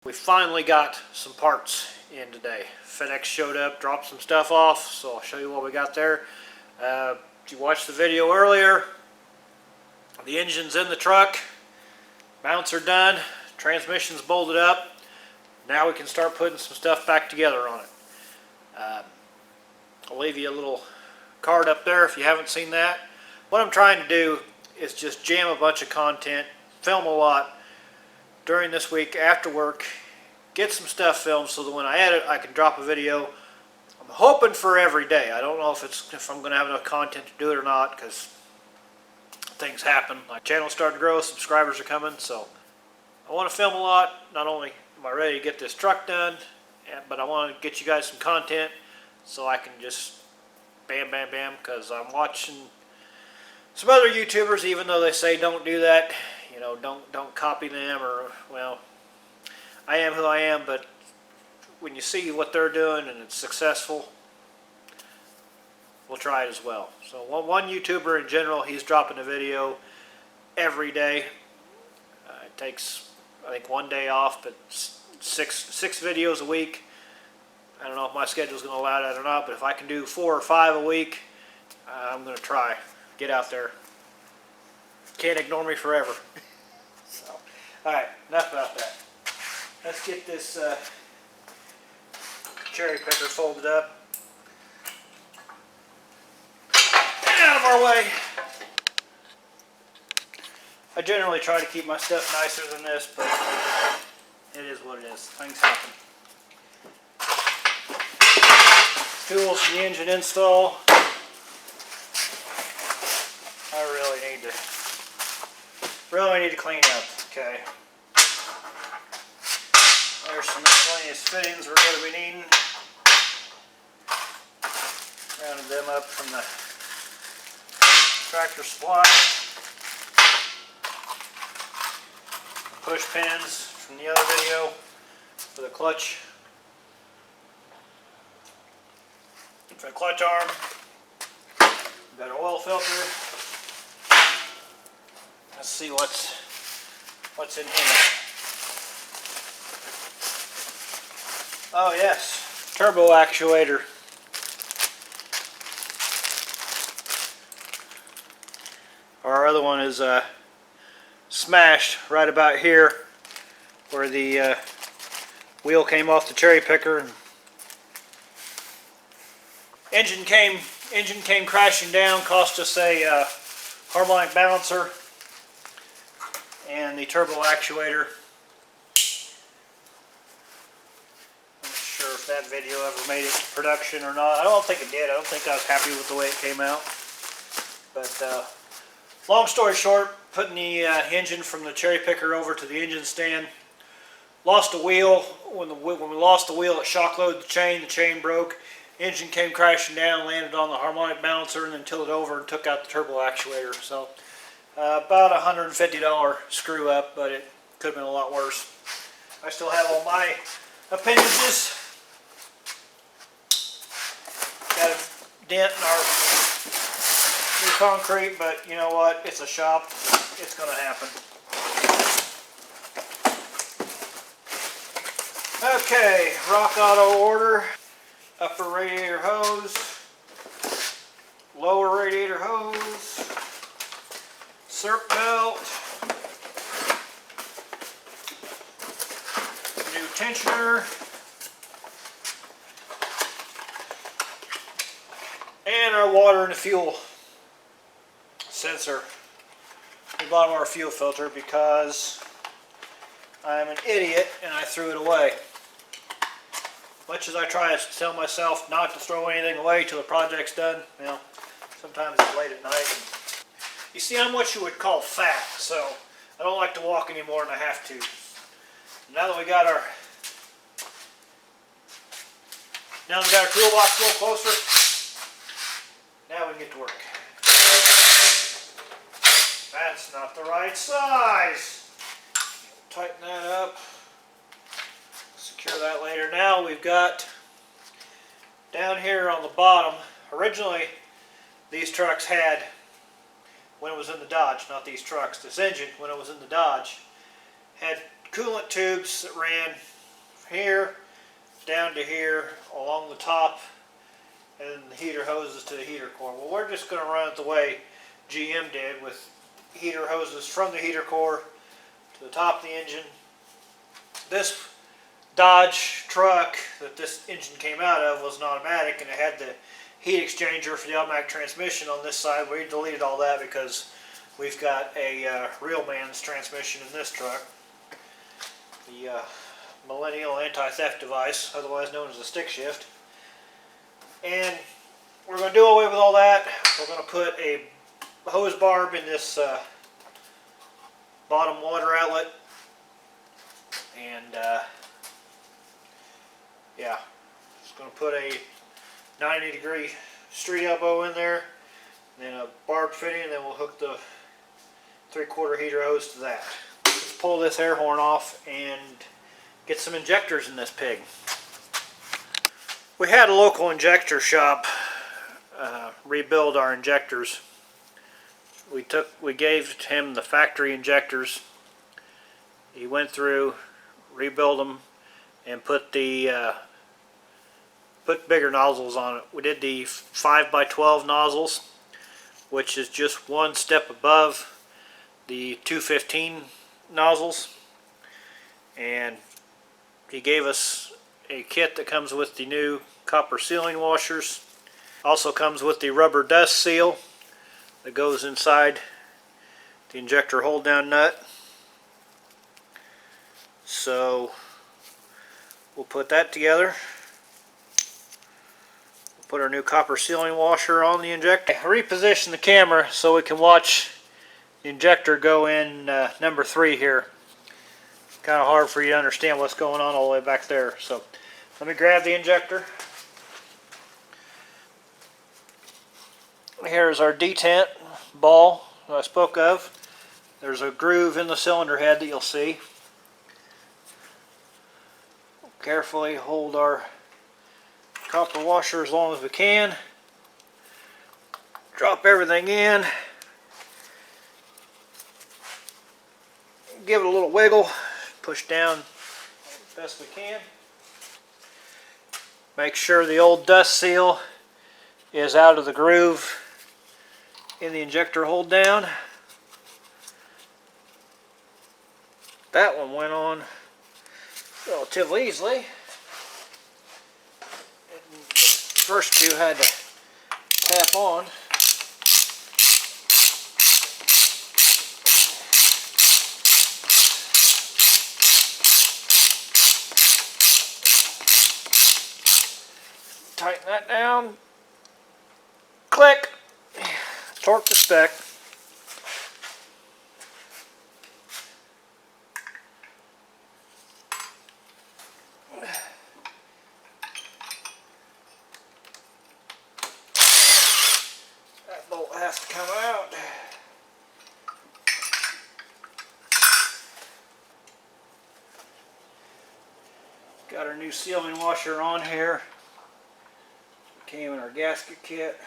We finally got some parts in today. FedEx showed up, dropped some stuff off, so I'll show you what we got there. If you watched the video earlier, the engine's in the truck, mounts are done, transmission's bolted up. Now we can start putting some stuff back together on it. I'll leave you a little card up there if you haven't seen that. What I'm trying to do is just jam a bunch of content, film a lot during this week after work, get some stuff filmed so that when I edit I can drop a video. I'm hoping for every day. I don't know if I'm going to have enough content to do it or not, because things happen. My channel's starting to grow, subscribers are coming, so I want to film a lot. Not only am I ready to get this truck done, but I want to get you guys some content so I can just bam, bam, bam, because I'm watching some other YouTubers, even though they say don't do that, you know, don't copy them, or, well, I am who I am, but when you see what they're doing and it's successful, we'll try it as well. So one YouTuber in general, he's dropping a video every day. It takes, I think, one day off, but six videos a week. I don't know if my schedule's going to allow that or not, but if I can do 4 or 5 a week, I'm going to try. Get out there. Can't ignore me forever. So, alright, enough about that. Let's get this cherry picker folded up. Out of our way. I generally try to keep my stuff nicer than this, but it is what it is. Things happen. Tools for the engine install. I really need to clean up. Okay. There's some miscellaneous fittings we're going to be needing. Rounded them up from the Tractor Supply. Push pins from the other video for the clutch. For the clutch arm. We've got an oil filter. Let's see what's in here. Oh yes, turbo actuator. Our other one is smashed right about here, where the wheel came off the cherry picker. Engine came crashing down, cost us a harmonic balancer and the turbo actuator. I'm not sure if that video ever made it to production or not. I don't think it did. I don't think I was happy with the way it came out. But long story short, putting the engine from the cherry picker over to the engine stand. Lost a wheel. When we lost the wheel, it shock loaded the chain broke. Engine came crashing down, landed on the harmonic balancer, and then tilted over and took out the turbo actuator. So about $150 screw up, but it could have been a lot worse. I still have all my appendages. Got a dent in our new concrete, but you know what? It's a shop. It's going to happen. Okay, Rock Auto order. Upper radiator hose, lower radiator hose, circ belt, new tensioner, and our water and fuel sensor. We bought our fuel filter because I'm an idiot and I threw it away. Much as I try to tell myself not to throw anything away till the project's done, you know, sometimes it's late at night. You see, I'm what you would call fat, so I don't like to walk any more than I have to. Now that we got our toolbox a little closer, now we can get to work. That's not the right size. Tighten that up. Secure that later. Now we've got down here on the bottom, originally these trucks had, when it was in the Dodge, not these trucks, this engine, when it was in the Dodge, had coolant tubes that ran here down to here along the top, and the heater hoses to the heater core. Well, we're just going to run it the way GM did, with heater hoses from the heater core to the top of the engine. This Dodge truck that this engine came out of was an automatic, and it had the heat exchanger for the automatic transmission on this side. We deleted all that because we've got a real man's transmission in this truck. The Millennial anti-theft device, otherwise known as a stick shift. And we're going to do away with all that. We're going to put a hose barb in this bottom water outlet, and yeah, just going to put a 90-degree street elbow in there, and then a barb fitting, and then we'll hook the 3/4 heater hose to that. Let's pull this air horn off and get some injectors in this pig. We had a local injector shop rebuild our injectors. We gave him the factory injectors. He went through, rebuilt them, and put the put bigger nozzles on it. We did the 5x12 nozzles, which is just one step above the 215 nozzles, and he gave us a kit that comes with the new copper sealing washers. Also comes with the rubber dust seal that goes inside the injector hold down nut. So we'll put that together. We'll put our new copper sealing washer on the injector. Reposition the camera so we can watch the injector go in number 3 here. Kind of hard for you to understand what's going on all the way back there. So let me grab the injector. Here's our detent ball that I spoke of. There's a groove in the cylinder head that you'll see. Carefully hold our copper washer as long as we can. Drop everything in. Give it a little wiggle. Push down as best we can. Make sure the old dust seal is out of the groove in the injector hold down. That one went on relatively easily. The first two had to tap on. Tighten that down. Click. Torque to spec. That bolt has to come out. Got our new sealing washer on here. Came in our gasket kit.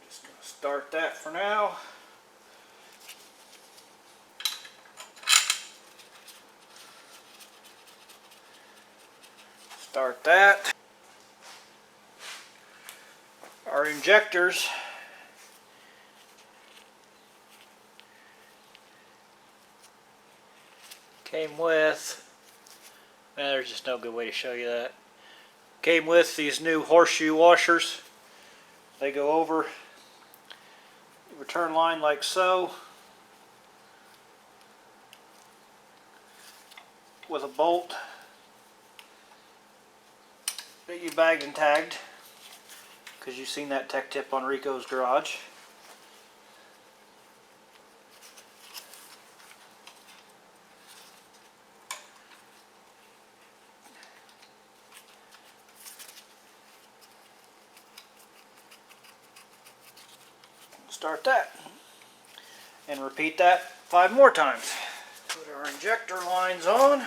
Just going to start that for now. Start that. Our injectors came with, there's just no good way to show you that. Came with these new horseshoe washers. They go over the return line like so, with a bolt that you bagged and tagged, because you've seen that tech tip on RICO'S garage. Start that and repeat that 5 more times. Put our injector lines on.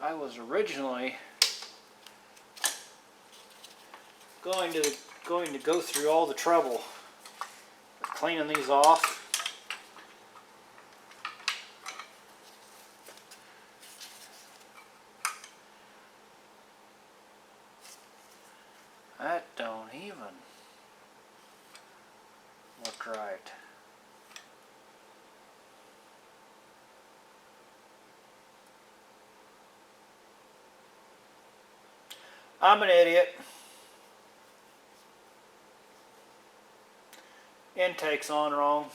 I was originally going to going to go through all the trouble of cleaning these off. That don't even look right. I'm an idiot. Intake's on wrong.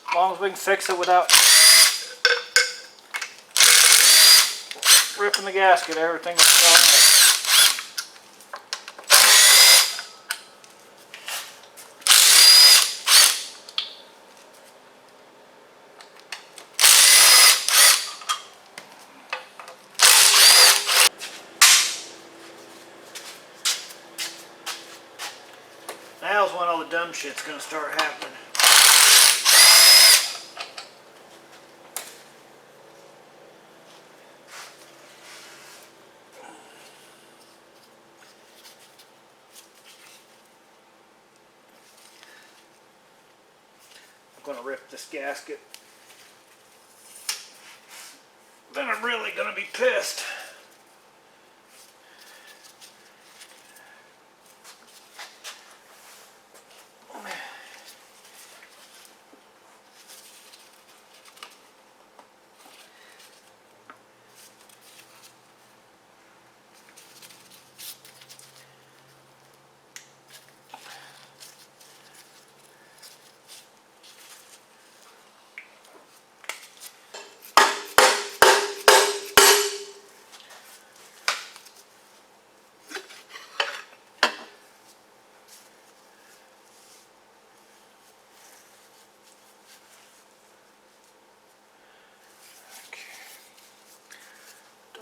As long as we can fix it without ripping the gasket, everything will be all right. Now's when all the dumb shit's gonna start happening. I'm gonna rip this gasket. Then I'm really gonna be pissed.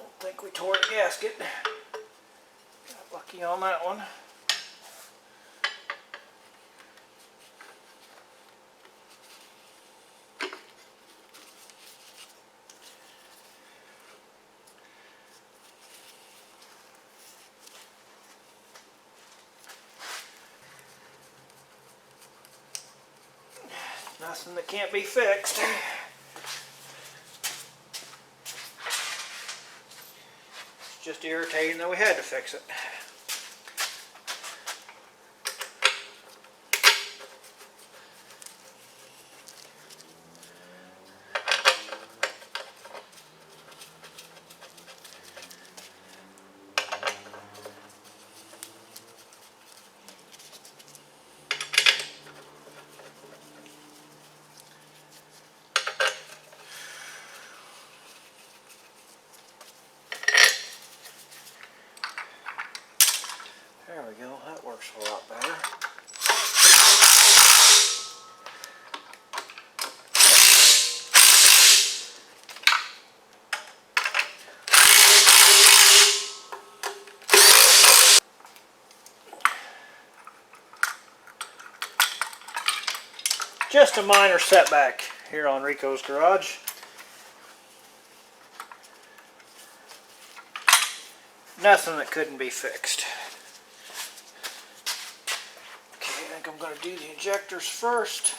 I think we tore the gasket. Got lucky on that one. Nothing that can't be fixed. Just irritating that we had to fix it. There we go, that works a lot better. Just a minor setback here on RICO'S garage. Nothing that couldn't be fixed. I'm going to do the injectors first.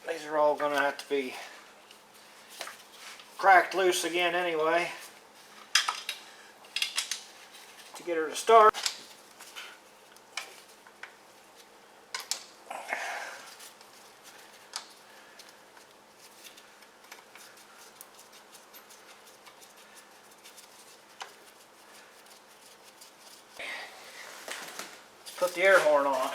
These are all going to have to be cracked loose again anyway to get her to start. Put the air horn on.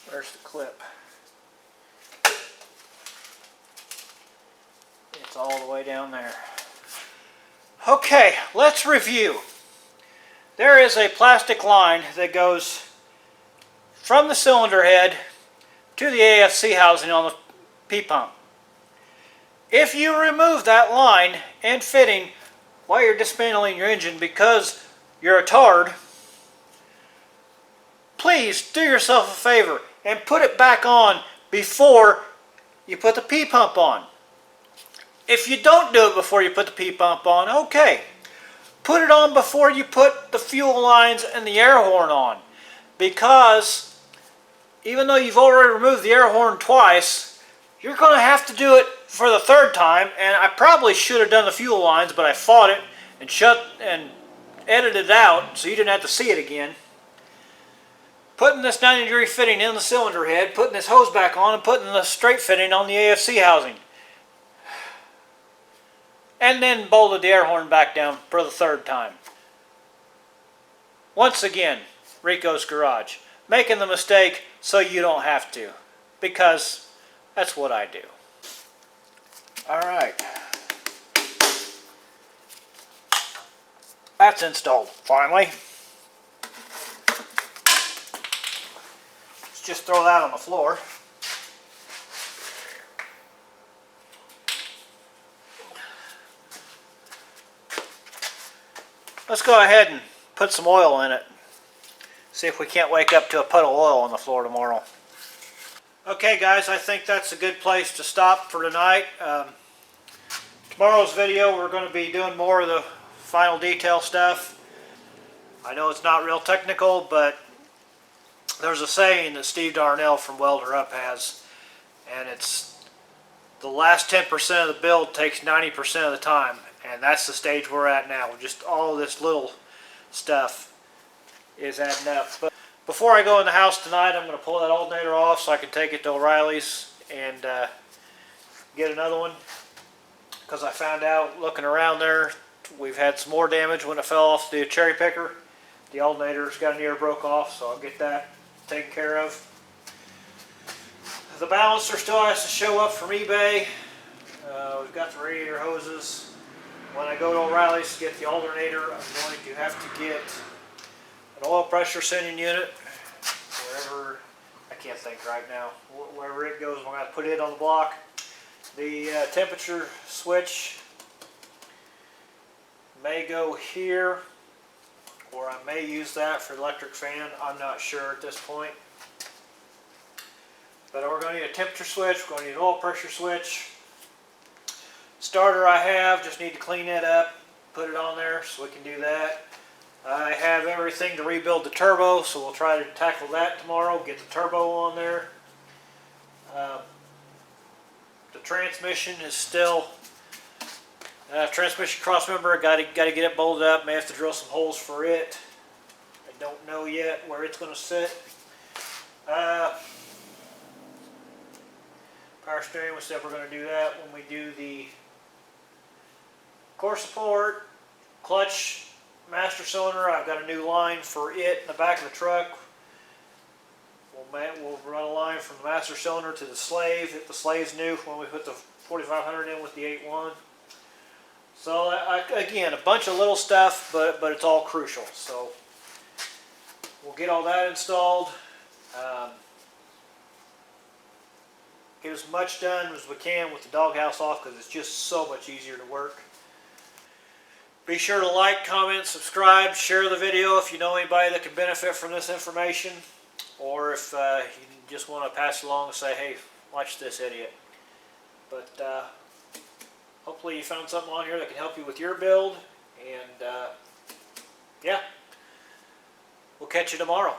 There's the clip. It's all the way down there. Okay, let's review. There is a plastic line that goes from the cylinder head to the AFC housing on the P-pump. If you remove that line and fitting while you're dismantling your engine because you're a tard, please do yourself a favor and put it back on before you put the P-pump on. If you don't do it before you put the P-pump on, okay. Put it on before you put the fuel lines and the air horn on. Because even though you've already removed the air horn twice, you're going to have to do it for the third time. And I probably should have done the fuel lines, but I fought it and edited it out so you didn't have to see it again. Putting this 90-degree fitting in the cylinder head, putting this hose back on, and putting the straight fitting on the AFC housing. And then bolted the air horn back down for the third time. Once again, RICO'S Garage. Making the mistake so you don't have to. Because that's what I do. Alright. That's installed, finally. Let's just throw that on the floor. Let's go ahead and put some oil in it. See if we can't wake up to a puddle of oil on the floor tomorrow. Okay guys, I think that's a good place to stop for tonight. Tomorrow's video we're going to be doing more of the final detail stuff. I know it's not real technical, but there's a saying that Steve Darnell from Welder Up has, and it's the last 10% of the build takes 90% of the time. And that's the stage we're at now. Just all this little stuff is adding up. But before I go in the house tonight, I'm going to pull that alternator off so I can take it to O'Reilly's and get another one. Because I found out looking around there, we've had some more damage when it fell off the cherry picker. The alternator's got an ear broke off, so I'll get that taken care of. The balancer still has to show up from eBay. We've got the radiator hoses. When I go to O'Reilly's to get the alternator, I'm going to have to get an oil pressure sending unit, wherever, I can't think right now, wherever it goes, I'm going to put it on the block. The temperature switch may go here, or I may use that for the electric fan. I'm not sure at this point. But we're going to need a temperature switch, we're going to need an oil pressure switch. Starter I have, just need to clean it up, put it on there so we can do that. I have everything to rebuild the turbo, so we'll try to tackle that tomorrow, get the turbo on there. The transmission is still, transmission cross member, got to get it bolted up, may have to drill some holes for it. I don't know yet where it's going to sit. Power steering, we said we're going to do that when we do the core support, clutch, master cylinder. I've got a new line for it in the back of the truck. We'll run a line from the master cylinder to the slave, if the slave's new, when we put the 4500 in with the 8.1. So again, a bunch of little stuff, but it's all crucial. So we'll get all that installed. Get as much done as we can with the doghouse off because it's just so much easier to work. Be sure to like, comment, subscribe, share the video if you know anybody that could benefit from this information, or if you just want to pass it along and say, hey, watch this idiot. But hopefully you found something on here that can help you with your build, and yeah, we'll catch you tomorrow.